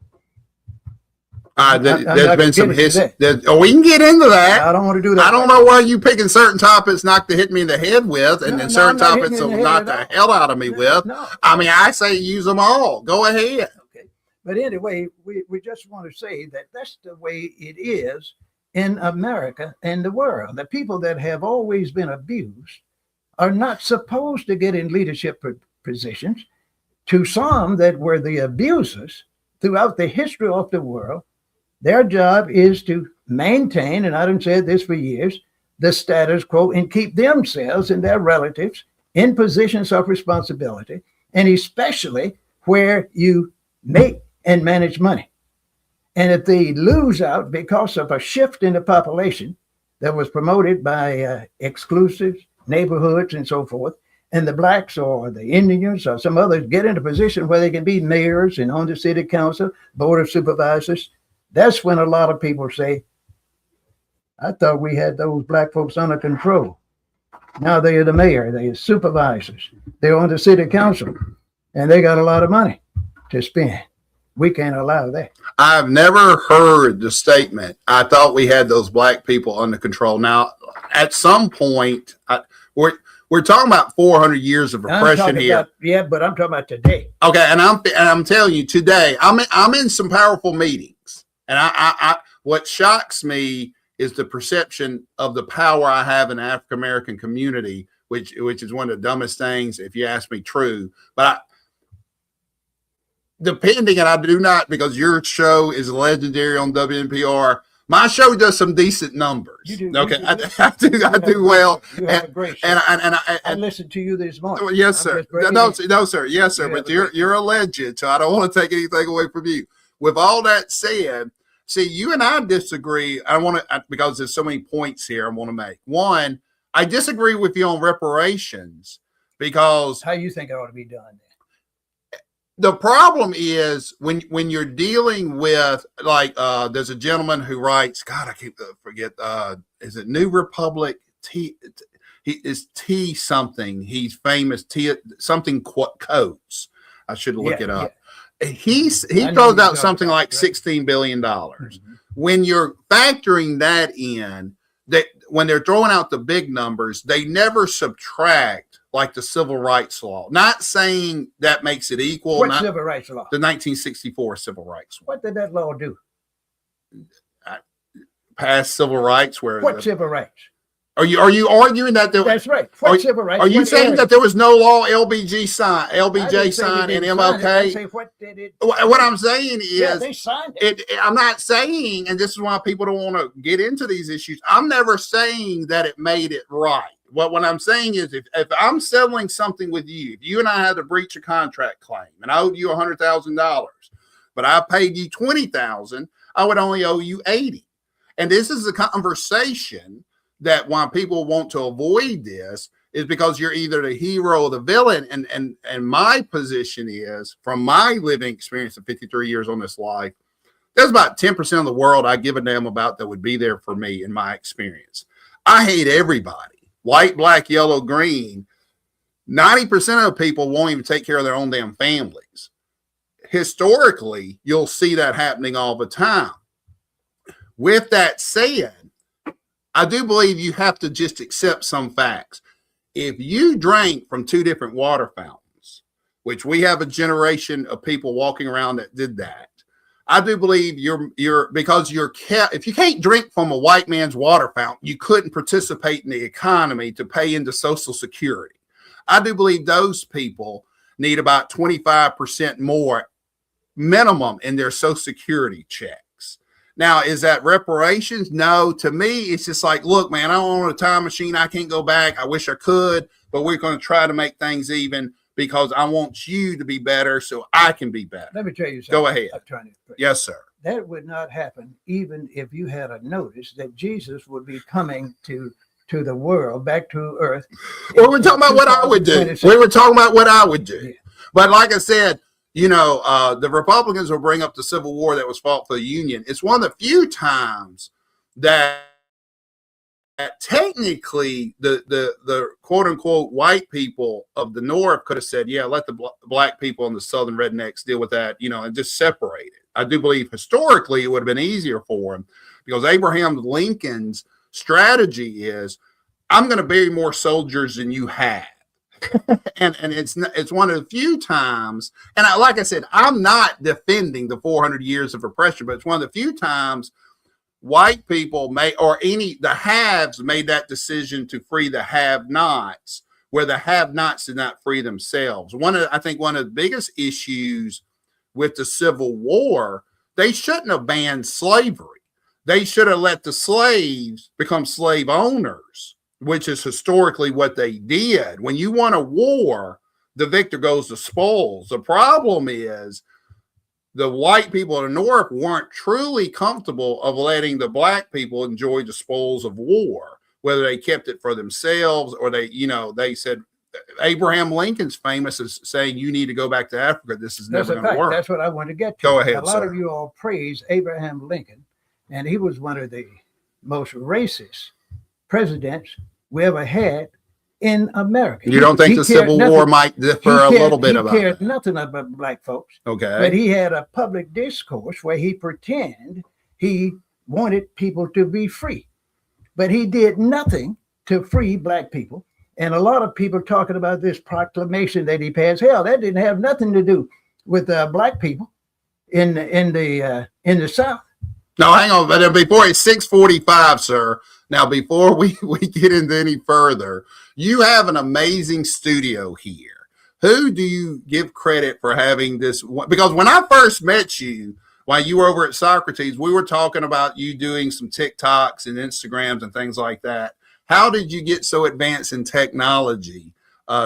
There's been some history. We can get into that. I don't want to do that. I don't know why you picking certain topics not to hit me in the head with, and then certain topics to knock the hell out of me with. No. I mean, I say use them all. Go ahead. Okay. But anyway, we just want to say that that's the way it is in America and the world. The people that have always been abused are not supposed to get in leadership positions. To some that were the abusers throughout the history of the world, their job is to maintain, and I've said this for years, the status quo and keep themselves and their relatives in positions of responsibility, and especially where you make and manage money. And if they lose out because of a shift in the population that was promoted by exclusive neighborhoods and so forth, and the blacks or the Indians or some others get in a position where they can be mayors and on the city council, board of supervisors, that's when a lot of people say, I thought we had those black folks under control. Now they're the mayor, they're supervisors, they're on the city council, and they got a lot of money to spend. We can't allow that. I've never heard the statement, I thought we had those black people under control. Now, at some point, we're talking about 400 years of oppression here. But I'm talking about today. Okay, and I'm telling you today, I'm in some powerful meetings, and I what shocks me is the perception of the power I have in the African American community, which is one of the dumbest things, if you ask me, true. But depending, and I do not, because your show is legendary on WNPR. My show does some decent numbers. You do. Okay, I do well. You have a great show. I listened to you this morning. Yes, sir. No, sir. Yes, sir. But you're a legend, so I don't want to take anything away from you. With all that said, see, you and I disagree. Because there's so many points here I want to make. One, I disagree with you on reparations because how you think it ought to be done. The problem is when you're dealing with there's a gentleman who writes, God, I keep forget. Is it New Republic? He is T something. He's famous. T something Coates. I should look it up. Yeah. He throws out something like $16 billion. Mm-hmm. When you're factoring that in, that when they're throwing out the big numbers, they never subtract. Like the civil rights law. Not saying that makes it equal. What civil rights law? The 1964 civil rights law. What did that law do? Pass civil rights where civil rights? Are you arguing that there? That's right. What civil rights? Are you saying that there was no law LBJ signed and MLK? What did it? What I'm saying is they signed it. I'm not saying, and this is why people don't want to get into these issues. I'm never saying that it made it right. What I'm saying is if I'm settling something with you, if you and I had to breach a contract claim and I owed you $100,000, but I paid you $20,000, I would only owe you $80,000. And this is a conversation that why people want to avoid this is because you're either the hero or the villain. And my position is, from my living experience of 53 years on this life, there's about 10% of the world I give a damn about that would be there for me in my experience. I hate everybody. White, black, yellow, green, 90% of people won't even take care of their own damn families. Historically, you'll see that happening all the time. With that said, I do believe you have to just accept some facts. If you drank from two different water fountains, which we have a generation of people walking around that did that, I do believe if you can't drink from a white man's water fountain, you couldn't participate in the economy to pay into Social Security. I do believe those people need about 25% more minimum in their Social Security checks. Now, is that reparations? No, to me, it's just like, look, man, I don't own a time machine. I can't go back. I wish I could, but we're going to try to make things even. Because I want you to be better so I can be better. Let me tell you something. Go ahead. Yes, sir. That would not happen even if you had a notice that Jesus would be coming to the world, back to earth. Well, we're talking about what I would do. We were talking about what I would do. Yeah. But like I said, the Republicans will bring up the Civil War that was fought for the Union. It's one of the few times that technically the quote unquote white people of the North could have said, yeah, let the black people and the Southern rednecks deal with that, and just separate it. I do believe historically it would have been easier for him, because Abraham Lincoln's strategy is, I'm going to bury more soldiers than you have. and it's one of the few times, and like I said, I'm not defending the 400 years of oppression, but it's one of the few times white people the haves made that decision to free the have-nots, where the have-nots did not free themselves. I think one of the biggest issues with the Civil War, they shouldn't have banned slavery. They should have let the slaves become slave owners, which is historically what they did. When you won a war, the victor goes to spoils. The problem is the white people in the North weren't truly comfortable of letting the black people enjoy the spoils of war, whether they kept it for themselves or they said, Abraham Lincoln's famous as saying, you need to go back to Africa. This is never going to work. That's what I want to get to. Go ahead, a lot of you all praise Abraham Lincoln, and he was one of the most racist presidents we ever had in America. You don't think the Civil War might differ a little bit about it? He cared nothing about black folks. Okay. But he had a public discourse where he pretended he wanted people to be free. But he did nothing to free black people. And a lot of people talking about this proclamation that he passed. Hell, that didn't have nothing to do with black people in the South. No, hang on. But before it's 6:45, sir. Now, before we get into any further, you have an amazing studio here. Who do you give credit for having this? Because when I first met you, while you were over at Socrates, we were talking about you doing some TikToks and Instagrams and things like that. How did you get so advanced in technology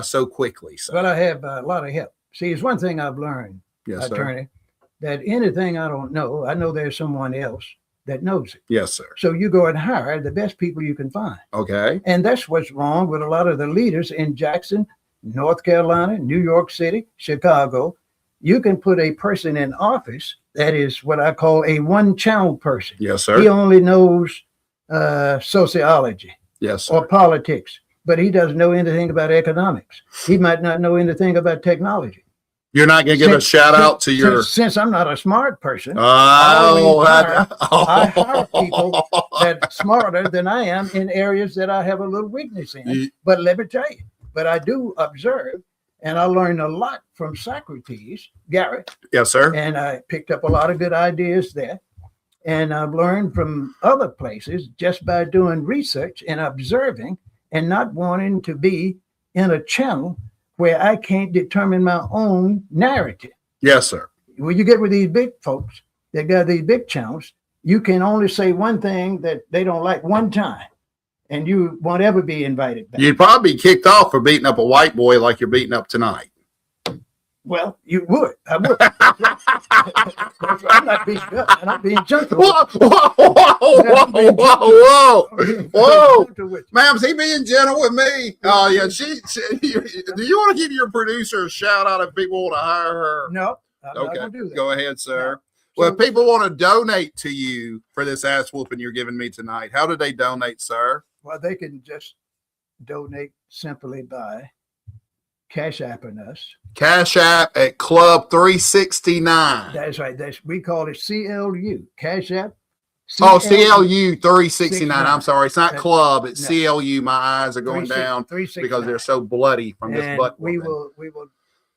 so quickly, sir? Well, I have a lot of help. See, it's one thing I've learned, yes, attorney, that anything I don't know, I know there's someone else that knows it. Yes, sir. So you go and hire the best people you can find. Okay. And that's what's wrong with a lot of the leaders in Jackson, North Carolina, New York City, Chicago. You can put a person in office that is what I call a one-channel person. Yes, sir. He only knows sociology. Yes, sir. Or politics, but he doesn't know anything about economics. He might not know anything about technology. You're not going to give a shout out to your... Since I'm not a smart person, I hire people that are smarter than I am in areas that I have a little weakness in. But let me tell you, but I do observe, and I learned a lot from Socrates, Garrett. Yes, sir. And I picked up a lot of good ideas there. And I've learned from other places just by doing research and observing and not wanting to be in a channel where I can't determine my own narrative. Yes, sir. When you get with these big folks that got these big channels, you can only say one thing that they don't like one time, and you won't ever be invited back. You'd probably be kicked off for beating up a white boy like you're beating up tonight. Well, you would. I would. I'm not being good. I'm not being gentle. Whoa. Ma'am, is he being gentle with me? Oh, yeah. Do you want to give your producer a shout out if people want to hire her? No. I'm not okay. gonna do that. Go ahead, sir. No. Well, if people want to donate to you for this ass whooping you're giving me tonight, how do they donate, sir? Well, they can just donate simply by Cash Apping us. Cash App at Club 369. That's right. We call it CLU. Cash App. CLU 369. I'm sorry. It's not Club. It's CLU. My eyes are going down because they're so bloody from this butt. We will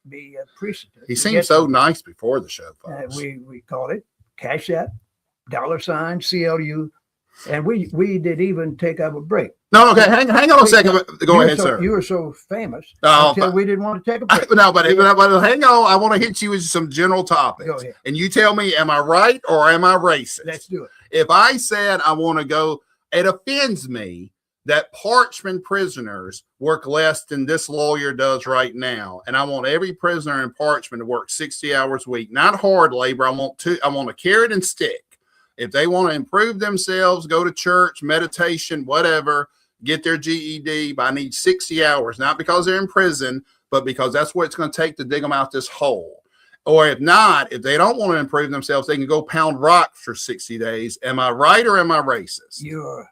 be appreciative. He seemed so nice before the show, folks. We call it Cash App, $ CLU. And we did even take up a break. No, okay, hang on a second. Go ahead, sir. You were so famous until we didn't want to take a break. No, but hang on. I want to hit you with some general topics. Go ahead. And you tell me, am I right or am I racist? Let's do it. If I said I want to go, it offends me that Parchman prisoners work less than this lawyer does right now. And I want every prisoner in Parchman to work 60 hours a week. Not hard labor. I want a carrot and stick. If they want to improve themselves, go to church, meditation, whatever, get their GED, but I need 60 hours, not because they're in prison, but because that's what it's going to take to dig them out this hole. Or if not, if they don't want to improve themselves, they can go pound rocks for 60 days. Am I right or am I racist? You're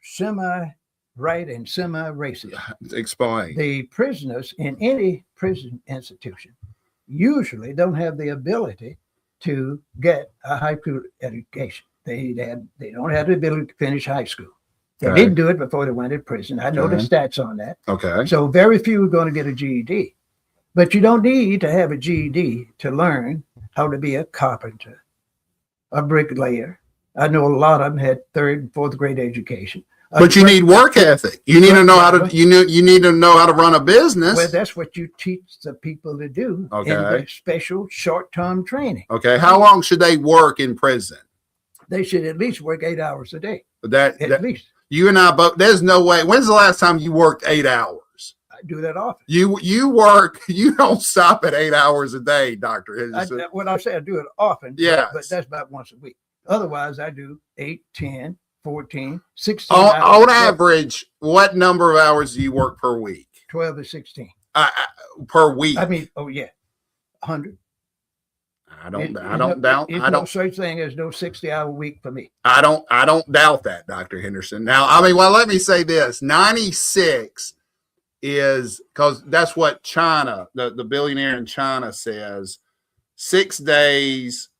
semi-right and semi-racist. Explain. The prisoners in any prison institution usually don't have the ability to get a high school education. They don't have the ability to finish high school. They Okay. didn't do it before they went to prison. I know the Okay. stats on that. Okay. So very few are going to get a GED. But you don't need to have a GED to learn how to be a carpenter, a bricklayer. I know a lot of them had third and fourth grade education. But you need work ethic. You need to know how to you need to know how to run a business. Well, that's what you teach the people to do in the special short-term training. Okay. How long should they work in prison? They should at least work 8 hours a day. At least. You and I both. There's no way. When's the last time you worked 8 hours? I do that often. You work. You don't stop at 8 hours a day, Dr. Henderson. When I say I do it often, yes. but that's about once a week. Otherwise, I do 8, 10, 14, 16 on average, what number of hours do you work per week? 12 to 16. Per week. I mean, 100. I don't doubt. There's no such thing as no 60-hour week for me. I don't doubt that, Dr. Henderson. Now, I mean, well, let me say this: 96 is because that's what China, the billionaire in China says. 6 days,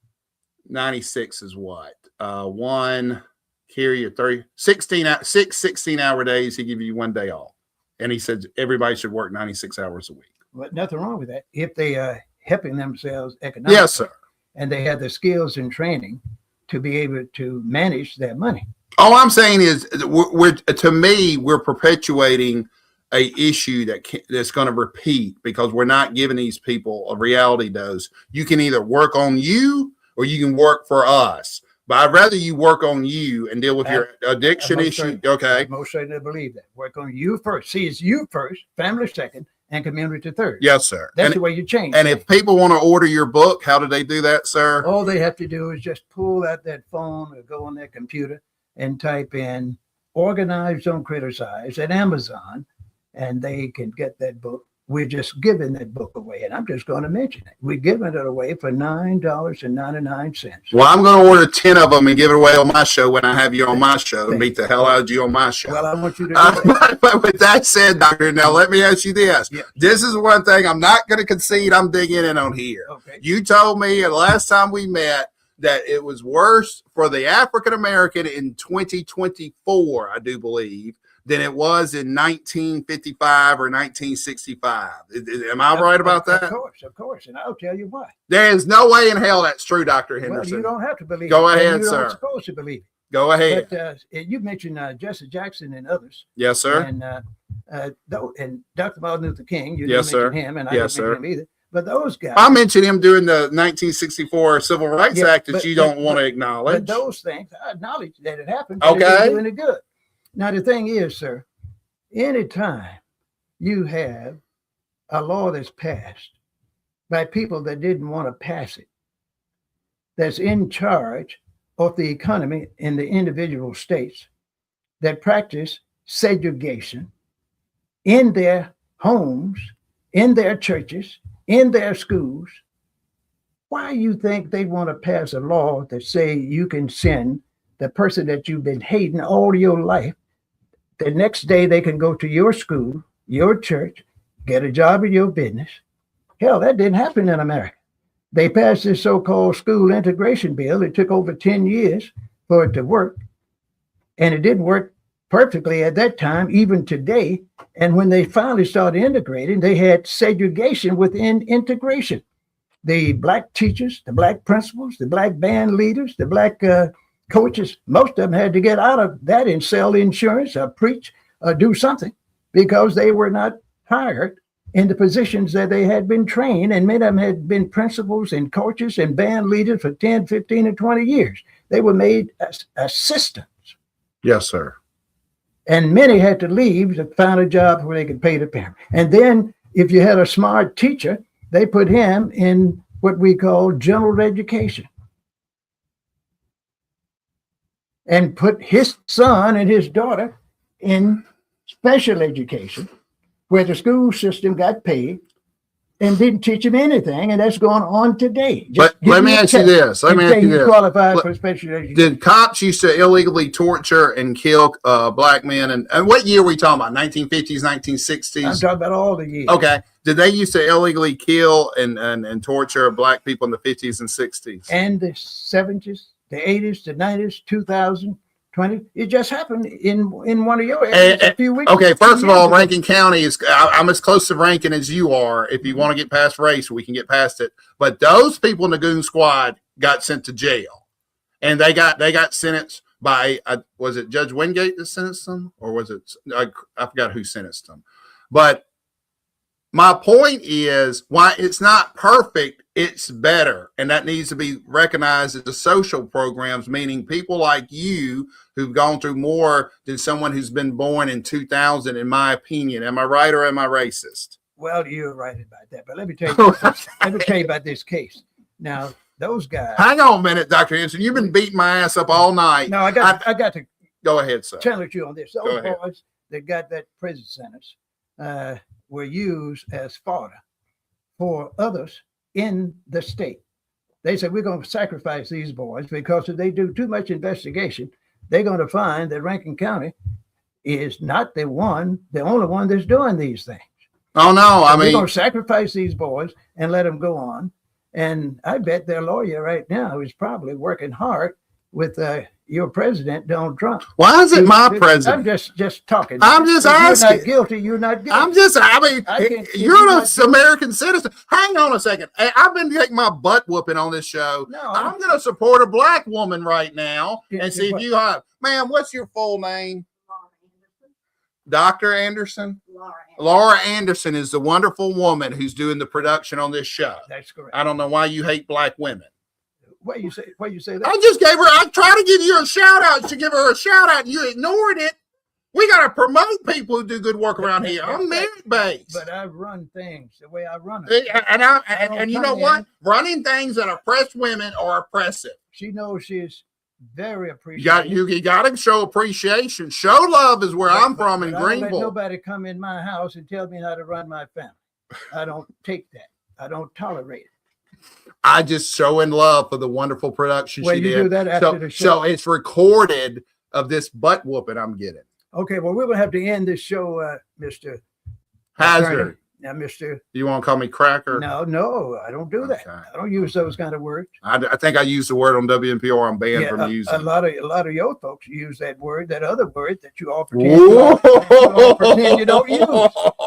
96 is what? One. Here you 16-hour days. He give you 1 day off, and he said everybody should work 96 hours a week. But nothing wrong with that if they are helping themselves economically. Yes, sir. And they have the skills and training to be able to manage their money. All I'm saying is, we're perpetuating a issue that's going to repeat because we're not giving these people a reality dose. You can either work on you or you can work for us. But I'd rather you work on you and deal with your addiction issue. Okay. I most certainly believe that. Work on you first. See, it's you first, family second, and community third. Yes, sir. That's the way you change. And if people want to order your book, how do they do that, sir? All they have to do is just pull out that phone or go on their computer and type in Organize, Don't Criticize at Amazon, and they can get that book. We're just giving that book away, and I'm just going to mention it. We're giving it away for $9.99. Well, I'm going to order 10 of them and give it away on my show when I have you on my show and beat the hell out of you on my show. Well, I want you to do that. But with that said, Doctor, now let me ask you this. Yeah. This is one thing I'm not going to concede I'm digging in on here. Okay. You told me the last time we met that it was worse for the African American in 2024, I do believe, than it was in 1955 or 1965. Am I right about that? Of course. And I'll tell you why. There is no way in hell that's true, Dr. Henderson. Well, you don't have to believe Go it. ahead, You're sir. not supposed to believe it. Go ahead. But you mentioned Jesse Jackson and others. Yes, sir. And Dr. Martin Luther King. You Yes, didn't sir. mention him, and I Yes, didn't sir. mention him either. But those guys. I mentioned him during the 1964 Civil Rights Act that you don't want to But acknowledge. those things, I acknowledge that it happened. Okay. It didn't do any good. Now, the thing is, sir, anytime you have a law that's passed by people that didn't want to pass it, that's in charge of the economy in the individual states, that practice segregation in their homes, in their churches, in their schools, why you think they want to pass a law that say you can send the person that you've been hating all your life, the next day they can go to your school, your church, get a job in your business? Hell, that didn't happen in America. They passed this so-called school integration bill. It took over 10 years for it to work. And it didn't work perfectly at that time, even today. And when they finally started integrating, they had segregation within integration. The black teachers, the black principals, the black band leaders, the black coaches, most of them had to get out of that and sell insurance or preach or do something because they were not hired in the positions that they had been trained. And many of them had been principals and coaches and band leaders for 10, 15, and 20 years. They were made assistants. Yes, sir. And many had to leave to find a job where they could pay the parent. And then if you had a smart teacher, they put him in what we call general education and put his son and his daughter in special education, where the school system got paid and didn't teach him anything, and that's going on today. But let me ask you this. Let me ask you this. Qualified for special education. Did cops used to illegally torture and kill black men? And what year are we talking about? 1950s, 1960s? I'm talking about all the years. Okay. Did they used to illegally kill and torture black people in the 50s and 60s? And the 70s, the 80s, the 90s, 2020. It just happened in one of your areas a few weeks. Okay, first of all, Rankin County is, I'm as close to Rankin as you are. If you want to get past race, we can get past it. But those people in the Goon Squad got sent to jail. And they got sentenced by, was it Judge Wingate that sentenced them? Or was it, I forgot who sentenced them. But my point is, why it's not perfect, it's better. And that needs to be recognized as the social programs, meaning people like you who've gone through more than someone who's been born in 2000, in my opinion. Am I right or am I racist? Well, you're right about that. But let me tell you about this case. Now, those guys. Hang on a minute, Dr. Henderson. You've been beating my ass up all night. No, I got to go ahead, sir. Challenge you on this. Those boys that got that prison sentence were used as fodder for others in the state. They said, we're going to sacrifice these boys because if they do too much investigation, they're going to find that Rankin County is not the only one that's doing these things. Oh, no. I mean, we're going to sacrifice these boys and let them go on. And I bet their lawyer right now is probably working hard with your president, Donald Trump. Why is it my president? I'm just talking. I'm just asking. You're not guilty. You're not guilty. You're an American citizen. Hang on a second. I've been taking my butt whooping on this show. No, I'm going to support a black woman right now and see if you have. Ma'am, what's your full name? Dr. Anderson? Laura Anderson is the wonderful woman who's doing the production on this show. That's correct. I don't know why you hate black women. Why you say that? I tried to give you a shout out to give her a shout out and you ignored it. We got to promote people who do good work around here. I'm merit based. But I run things the way I run it. And you know what? Running things that oppress women are oppressive. She knows she's very appreciative. You got to show appreciation. Show love is where I'm from in Greenville. I don't let nobody come in my house and tell me how to run my family. I don't take that. I don't tolerate it. I just showing love for the wonderful production she did. Do that after the show. So it's recorded of this butt whooping I'm getting. Okay, well, we're going to have to end this show, Mr. Hazard. Now, Mr. You want to call me cracker? No, I don't do that. I don't use those kind of words. I think I used the word on WNPR. I'm banned from using. A lot of your folks use that word, that other word that you all pretend you don't use.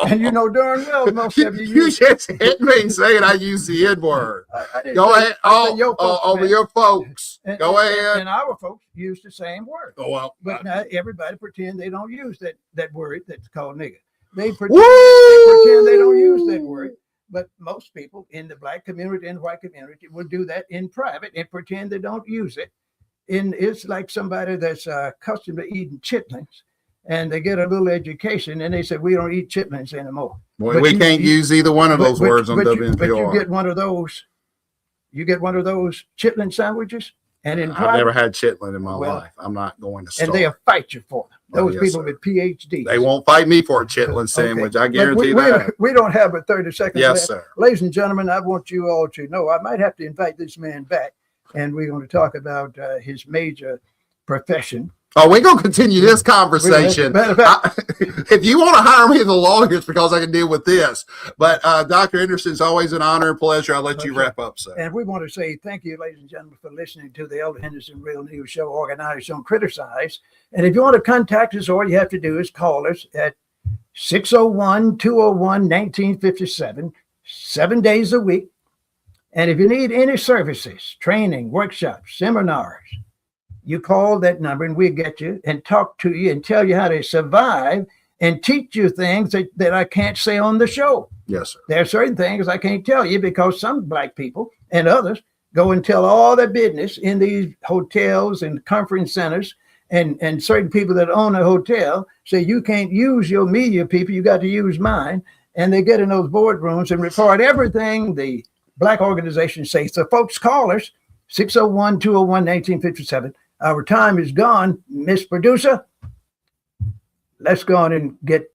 And you know darn well most of you use. You just hit me saying I use the N word. Go ahead. Over your folks. Go ahead. And our folks use the same word. Oh, well. But now everybody pretend they don't use that word that's called nigger. They pretend they don't use that word, but most people in the black community and white community will do that in private and pretend they don't use it. And it's like somebody that's accustomed to eating chitlins, and they get a little education, and they say, we don't eat chitlins anymore. Well, we can't use either one of those words on WNPR. But you get one of those. You get one of those chitlin sandwiches. And in private, I've never had chitlin in my life. I'm not going to start. And they'll fight you for them. Those people with PhDs. They won't fight me for a chitlin sandwich. I guarantee that. We don't have but 30 seconds left. Yes, sir. Ladies and gentlemen, I want you all to know I might have to invite this man back, and we're going to talk about his major profession. Oh, we're going to continue this conversation. If you want to hire me as a lawyer, it's because I can deal with this. But Dr. Henderson, it's always an honor and pleasure. I'll let you wrap up, sir. And we want to say thank you, ladies and gentlemen, for listening to the Elder Henderson Real News Show, Organized, Don't Criticize. And if you want to contact us, all you have to do is call us at 601-201-1957, 7 days a week. And if you need any services, training, workshops, seminars, you call that number and we'll get you and talk to you and tell you how to survive and teach you things that I can't say on the show. Yes, sir. There are certain things I can't tell you because some black people and others go and tell all their business in these hotels and conference centers, and certain people that own a hotel say you can't use your media people, you got to use mine. And they get in those boardrooms and report everything the black organization says. So folks, call us 601-201-1957. Our time is gone, Miss Producer. Let's go on and get